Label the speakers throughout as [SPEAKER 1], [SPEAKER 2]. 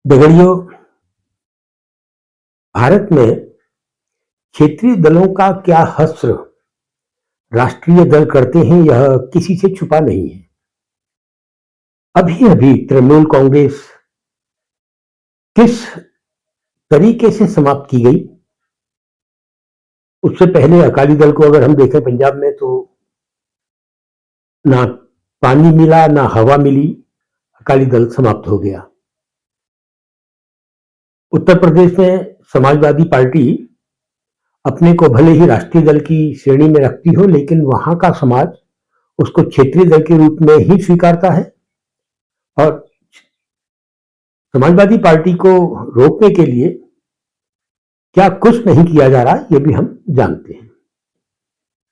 [SPEAKER 1] दगड़ियों, भारत में क्षेत्रीय दलों का क्या हश्र राष्ट्रीय दल करते हैं, यह किसी से छुपा नहीं है। अभी अभी तृणमूल कांग्रेस किस तरीके से समाप्त की गई, उससे पहले अकाली दल को अगर हम देखें पंजाब में, तो ना पानी मिला ना हवा मिली, अकाली दल समाप्त हो गया। उत्तर प्रदेश में समाजवादी पार्टी अपने को भले ही राष्ट्रीय दल की श्रेणी में रखती हो, लेकिन वहां का समाज उसको क्षेत्रीय दल के रूप में ही स्वीकारता है और समाजवादी पार्टी को रोकने के लिए क्या कुछ नहीं किया जा रहा, यह भी हम जानते हैं।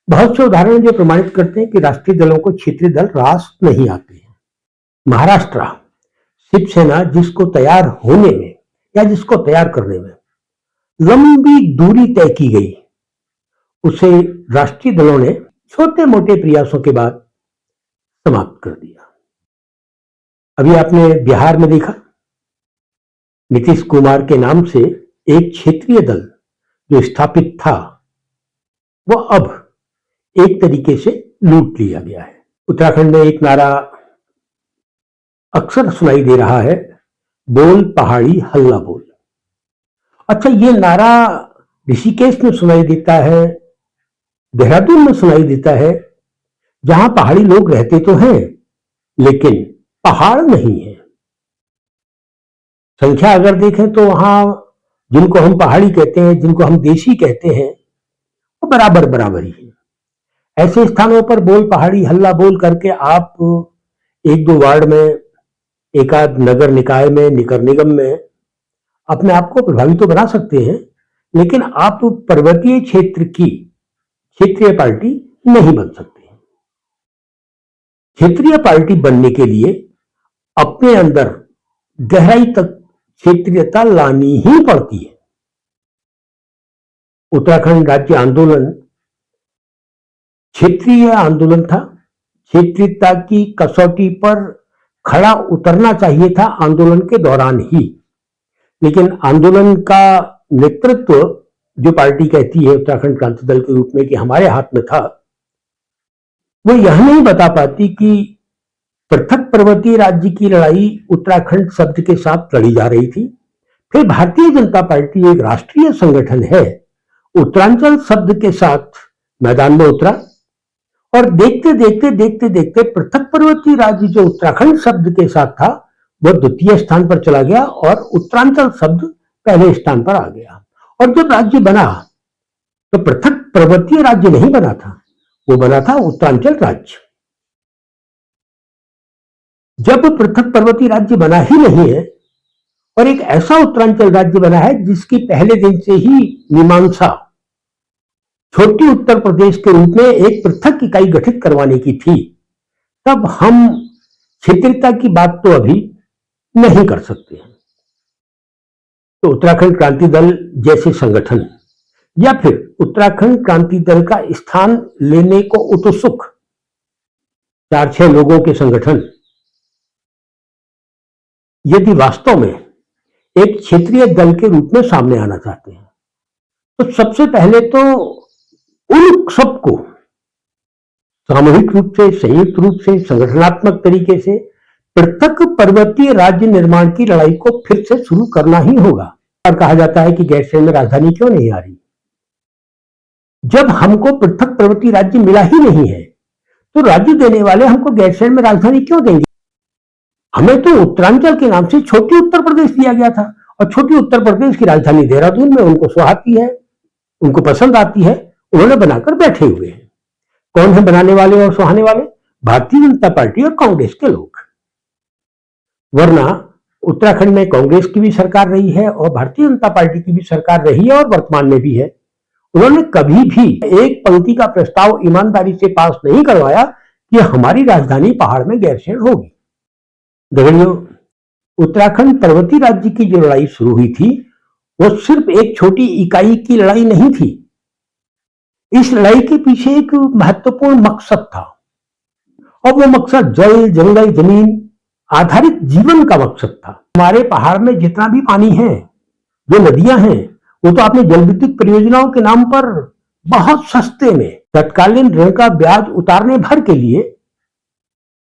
[SPEAKER 1] बहुत से उदाहरण जो प्रमाणित करते हैं कि राष्ट्रीय दलों को क्षेत्रीय दल रास नहीं आते हैं। महाराष्ट्र शिवसेना जिसको तैयार होने में या जिसको तैयार करने में लंबी दूरी तय की गई, उसे राष्ट्रीय दलों ने छोटे मोटे प्रयासों के बाद समाप्त कर दिया। अभी आपने बिहार में देखा, नीतीश कुमार के नाम से एक क्षेत्रीय दल जो स्थापित था, वह अब एक तरीके से लूट लिया गया है। उत्तराखंड में एक नारा अक्सर सुनाई दे रहा है, बोल पहाड़ी हल्ला बोल। अच्छा, ये नारा ऋषिकेश में सुनाई देता है, देहरादून में सुनाई देता है, जहां पहाड़ी लोग रहते तो हैं लेकिन पहाड़ नहीं है। संख्या अगर देखें तो वहां जिनको हम पहाड़ी कहते हैं, जिनको हम देशी कहते हैं, वो बराबर बराबर ही है। ऐसे स्थानों पर बोल पहाड़ी हल्ला बोल करके आप एक दो वार्ड में, एक आध नगर निकाय में, निगर निगम में अपने आप को प्रभावित तो बना सकते हैं, लेकिन आप पर्वतीय क्षेत्र की क्षेत्रीय पार्टी नहीं बन सकते। क्षेत्रीय पार्टी बनने के लिए अपने अंदर गहराई तक क्षेत्रीयता लानी ही पड़ती है। उत्तराखंड राज्य आंदोलन क्षेत्रीय आंदोलन था। क्षेत्रीयता की कसौटी पर खड़ा उतरना चाहिए था आंदोलन के दौरान ही, लेकिन आंदोलन का नेतृत्व जो पार्टी कहती है उत्तराखंड क्रांति दल के रूप में कि हमारे हाथ में था, वो यह नहीं बता पाती कि पृथक पर्वतीय राज्य की लड़ाई उत्तराखंड शब्द के साथ लड़ी जा रही थी। फिर भारतीय जनता पार्टी एक राष्ट्रीय संगठन है, उत्तरांचल शब्द के साथ मैदान में उतरा और देखते देखते देखते देखते पृथक पर्वतीय राज्य जो उत्तराखंड शब्द के साथ था, वह द्वितीय स्थान पर चला गया और उत्तरांचल शब्द पहले स्थान पर आ गया। और जब राज्य बना तो पृथक पर्वतीय राज्य नहीं बना था, वो बना था उत्तरांचल राज्य। जब पृथक पर्वतीय राज्य बना ही नहीं है और एक ऐसा उत्तरांचल राज्य बना है जिसकी पहले दिन से ही मीमांसा छोटी उत्तर प्रदेश के रूप में एक पृथक इकाई गठित करवाने की थी, तब हम क्षेत्रीयता की बात तो अभी नहीं कर सकते हैं। तो उत्तराखंड क्रांति दल जैसे संगठन या फिर उत्तराखंड क्रांति दल का स्थान लेने को उत्सुक 4-6 लोगों के संगठन यदि वास्तव में एक क्षेत्रीय दल के रूप में सामने आना चाहते हैं, तो सबसे पहले तो उन सबको सामूहिक रूप से, संयुक्त रूप से, संगठनात्मक तरीके से पृथक पर्वतीय राज्य निर्माण की लड़ाई को फिर से शुरू करना ही होगा। और कहा जाता है कि गैरसैंण में राजधानी क्यों नहीं आ रही? जब हमको पृथक पर्वतीय राज्य मिला ही नहीं है, तो राज्य देने वाले हमको गैरसैंण में राजधानी क्यों देंगे? हमें तो उत्तरांचल के नाम से छोटी उत्तर प्रदेश दिया गया था और छोटी उत्तर प्रदेश की राजधानी देहरादून में उनको सुहाती है, उनको पसंद आती है, उन्होंने बनाकर बैठे हुए हैं। कौन है बनाने वाले और सुहाने वाले? भारतीय जनता पार्टी और कांग्रेस के लोग। वरना उत्तराखंड में कांग्रेस की भी सरकार रही है और भारतीय जनता पार्टी की भी सरकार रही है और वर्तमान में भी है। उन्होंने कभी भी एक पंक्ति का प्रस्ताव ईमानदारी से पास नहीं करवाया कि हमारी राजधानी पहाड़ में गैरसैंण होगी। दगड़ियों, उत्तराखंड पर्वतीय राज्य की जो लड़ाई शुरू हुई थी, वो सिर्फ एक छोटी इकाई की लड़ाई नहीं थी। इस लड़ाई के पीछे एक महत्वपूर्ण मकसद था और वो मकसद जल, जंगल, जमीन आधारित जीवन का मकसद था। हमारे पहाड़ में जितना भी पानी है, जो नदियां हैं, वो तो आपने जल विद्युत परियोजनाओं के नाम पर बहुत सस्ते में तत्कालीन ऋण का ब्याज उतारने भर के लिए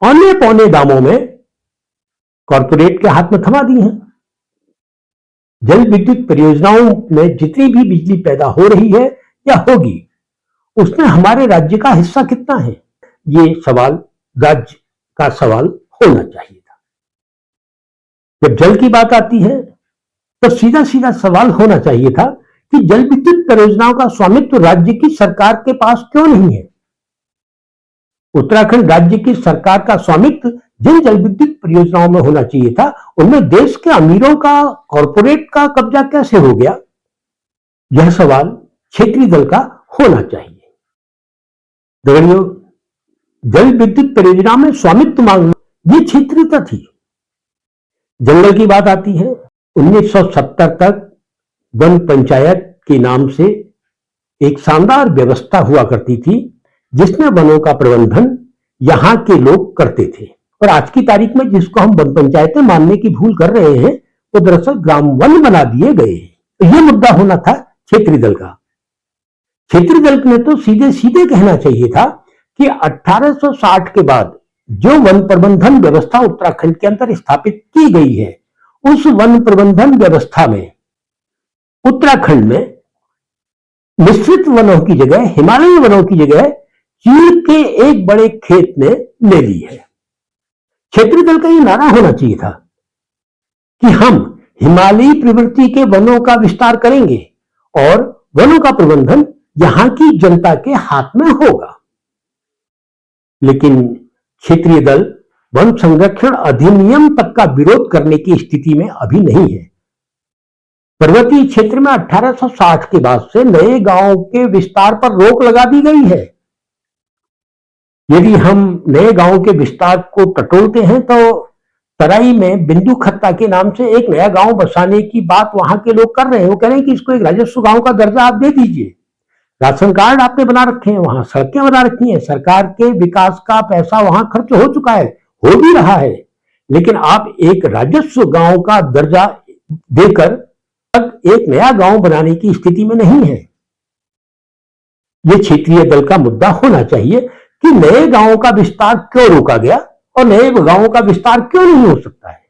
[SPEAKER 1] औने पौने दामों में कॉरपोरेट के हाथ में थमा दी हैं। जल विद्युत परियोजनाओं में जितनी भी बिजली पैदा हो रही है या होगी, उसमें हमारे राज्य का हिस्सा कितना है, ये सवाल राज्य का सवाल होना चाहिए था। जब जल की बात आती है तो सीधा सीधा सवाल होना चाहिए था कि जल विद्युत परियोजनाओं का स्वामित्व राज्य की सरकार के पास क्यों नहीं है। उत्तराखंड राज्य की सरकार का स्वामित्व जिन जल विद्युत परियोजनाओं में होना चाहिए था, उनमें देश के अमीरों का, कॉरपोरेट का कब्जा कैसे हो गया, यह सवाल क्षेत्रीय दल का होना चाहिए। दगड़ियों, जल विद्युत परियोजना में स्वामित्व मांगना ये क्षेत्रीयता थी। जंगल की बात आती है, 1970 तक वन पंचायत के नाम से एक शानदार व्यवस्था हुआ करती थी, जिसमें वनों का प्रबंधन यहां के लोग करते थे। और आज की तारीख में जिसको हम वन पंचायतें मानने की भूल कर रहे हैं, वो दरअसल ग्राम वन बना दिए गए हैं। तो ये मुद्दा होना था क्षेत्रीय दल का। क्षेत्रीय दल ने तो सीधे सीधे कहना चाहिए था कि 1860 के बाद जो वन प्रबंधन व्यवस्था उत्तराखंड के अंदर स्थापित की गई है, उस वन प्रबंधन व्यवस्था में उत्तराखंड में मिश्रित वनों की जगह, हिमालयी वनों की जगह चीड़ के एक बड़े खेत ने ले ली है। क्षेत्रीय दल का यह नारा होना चाहिए था कि हम हिमालयी प्रवृत्ति के वनों का विस्तार करेंगे और वनों का प्रबंधन यहां की जनता के हाथ में होगा। लेकिन क्षेत्रीय दल वन संरक्षण अधिनियम तक का विरोध करने की स्थिति में अभी नहीं है। पर्वतीय क्षेत्र में 1860 के बाद से नए गांवों के विस्तार पर रोक लगा दी गई है। यदि हम नए गांवों के विस्तार को टटोलते हैं तो तराई में बिंदु खत्ता के नाम से एक नया गांव बसाने की बात वहां के लोग कर रहे हैं। वो कह रहे हैं कि इसको एक राजस्व गांव का दर्जा आप दे दीजिए। राशन कार्ड आपने बना रखे हैं, वहां सड़कें बना रखी हैं, सरकार के विकास का पैसा वहां खर्च हो चुका है, हो भी रहा है, लेकिन आप एक राजस्व गांव का दर्जा देकर तक एक नया गांव बनाने की स्थिति में नहीं है। यह क्षेत्रीय दल का मुद्दा होना चाहिए कि नए गांवों का विस्तार क्यों रोका गया और नए गांवों का विस्तार क्यों नहीं हो सकता है।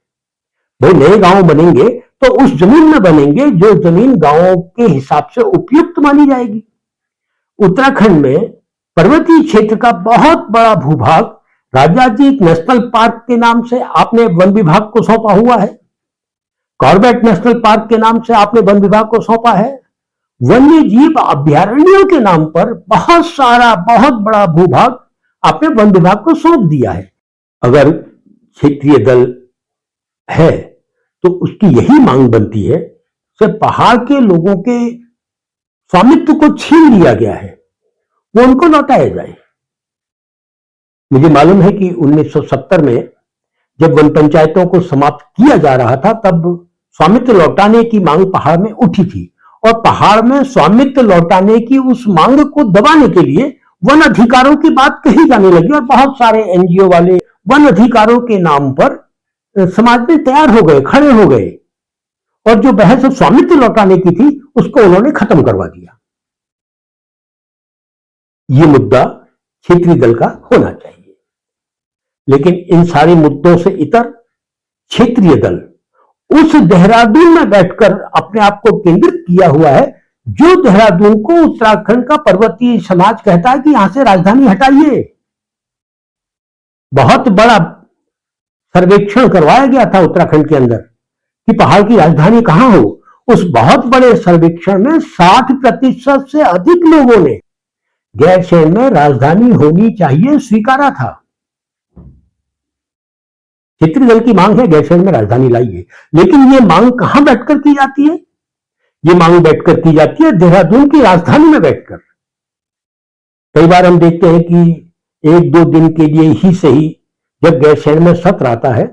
[SPEAKER 1] भाई, नए गांव बनेंगे तो उस जमीन में बनेंगे जो जमीन गांवों के हिसाब से उपयुक्त मानी जाएगी। उत्तराखंड में पर्वतीय क्षेत्र का बहुत बड़ा भूभाग राजाजी नेशनल पार्क के नाम से आपने वन विभाग को सौंपा हुआ है। कॉर्बेट नेशनल पार्क के नाम से आपने वन विभाग को सौंपा है। वन्य जीव अभ्यारण्यों के नाम पर बहुत सारा, बहुत बड़ा भूभाग आपने वन विभाग को सौंप दिया है। अगर क्षेत्रीय दल है तो उसकी यही मांग बनती है कि पहाड़ के लोगों के स्वामित्व को छीन लिया गया है, वो उनको लौटाया जाए। मुझे मालूम है कि 1970 में जब वन पंचायतों को समाप्त किया जा रहा था, तब स्वामित्व लौटाने की मांग पहाड़ में उठी थी और पहाड़ में स्वामित्व लौटाने की उस मांग को दबाने के लिए वन अधिकारों की बात कही जाने लगी और बहुत सारे एनजीओ वाले वन अधिकारों के नाम पर समाज में तैयार हो गए, खड़े हो गए और जो बहस स्वामित्व लौटाने की थी उसको उन्होंने खत्म करवा दिया। ये मुद्दा क्षेत्रीय दल का होना चाहिए, लेकिन इन सारे मुद्दों से इतर क्षेत्रीय दल उस देहरादून में बैठकर अपने आप को केंद्रित किया हुआ है जो देहरादून को उत्तराखंड का पर्वतीय समाज कहता है कि यहां से राजधानी हटाइए। बहुत बड़ा सर्वेक्षण करवाया गया था उत्तराखंड के अंदर कि पहाड़ की राजधानी कहां हो। उस बहुत बड़े सर्वेक्षण में 60% से अधिक लोगों ने गैरसैंण में राजधानी होनी चाहिए स्वीकारा था। क्षेत्रीय दल की मांग है गैरसैंण में राजधानी लाइए, लेकिन ये मांग कहां बैठकर की जाती है? ये मांग बैठकर की जाती है देहरादून की राजधानी में बैठकर। कई बार हम देखते हैं कि 1-2 दिन के लिए ही सही जब गैरसैंण में सत्र आता है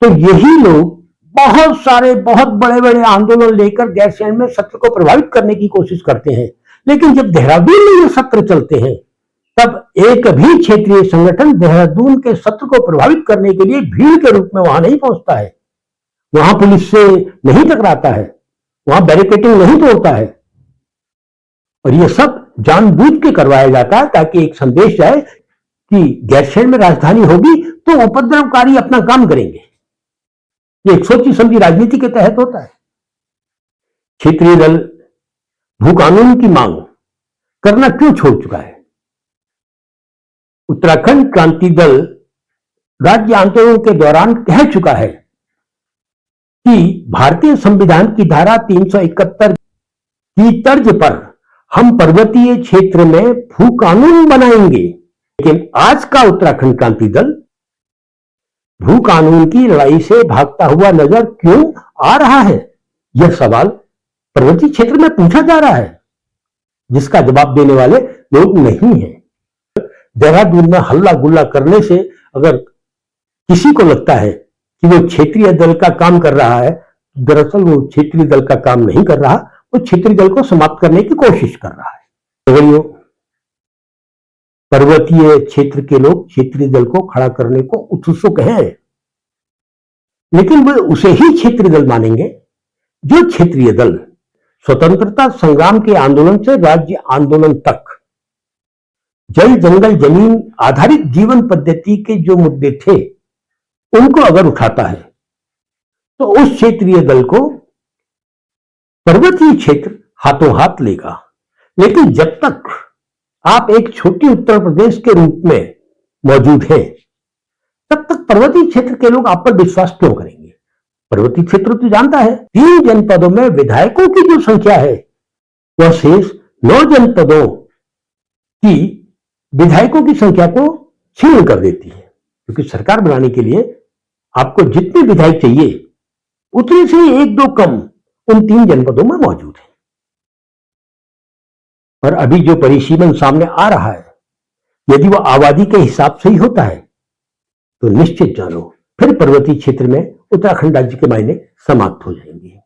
[SPEAKER 1] तो यही लोग बहुत सारे, बहुत बड़े बड़े आंदोलन लेकर गैरसैंण में सत्र को प्रभावित करने की कोशिश करते हैं, लेकिन जब देहरादून में ये सत्र चलते हैं तब एक भी क्षेत्रीय संगठन देहरादून के सत्र को प्रभावित करने के लिए भीड़ के रूप में वहां नहीं पहुंचता है, वहां पुलिस से नहीं टकराता है, वहां बैरिकेडिंग नहीं तोड़ता है। और यह सब जानबूझ के करवाया जाता है ताकि एक संदेश जाए कि गैरसैंण में राजधानी होगी तो उपद्रवकारी अपना काम करेंगे। ये एक सोची समझी राजनीति के तहत होता है। क्षेत्रीय दल भू कानून की मांग करना क्यों छोड़ चुका है? उत्तराखंड क्रांति दल राज्य आंदोलन के दौरान कह चुका है कि भारतीय संविधान की धारा 371 की तर्ज पर हम पर्वतीय क्षेत्र में भू कानून बनाएंगे। लेकिन आज का उत्तराखंड क्रांति दल भू कानून की लड़ाई से भागता हुआ नजर क्यों आ रहा है? यह सवाल पर्वतीय क्षेत्र में पूछा जा रहा है, जिसका जवाब देने वाले लोग नहीं हैं। देहरादून में हल्ला गुल्ला करने से अगर किसी को लगता है कि वो क्षेत्रीय दल का काम कर रहा है, दरअसल वो क्षेत्रीय दल का काम नहीं कर रहा, वो क्षेत्रीय दल को समाप्त करने की कोशिश कर रहा है। पर्वतीय क्षेत्र के लोग क्षेत्रीय दल को खड़ा करने को उत्सुक हैं, लेकिन वे उसे ही क्षेत्रीय दल मानेंगे जो क्षेत्रीय दल स्वतंत्रता संग्राम के आंदोलन से राज्य आंदोलन तक जल जंगल जमीन आधारित जीवन पद्धति के जो मुद्दे थे उनको अगर उठाता है तो उस क्षेत्रीय दल को पर्वतीय क्षेत्र हाथों हाथ लेगा। लेकिन जब तक आप एक छोटी उत्तर प्रदेश के रूप में मौजूद हैं, तब तक पर्वतीय क्षेत्र के लोग आप पर विश्वास क्यों करेंगे? पर्वतीय क्षेत्र तो जानता है 3 जनपदों में विधायकों की जो संख्या है वह शेष 9 जनपदों की विधायकों की संख्या को छीन कर देती है, क्योंकि सरकार बनाने के लिए आपको जितने विधायक चाहिए उतने से 1-2 कम उन 3 जनपदों में मौजूद है। और अभी जो परिसीमन सामने आ रहा है, यदि वह आबादी के हिसाब से ही होता है तो निश्चित जानो फिर पर्वतीय क्षेत्र में उत्तराखंड राज्य के मायने समाप्त हो जाएंगे।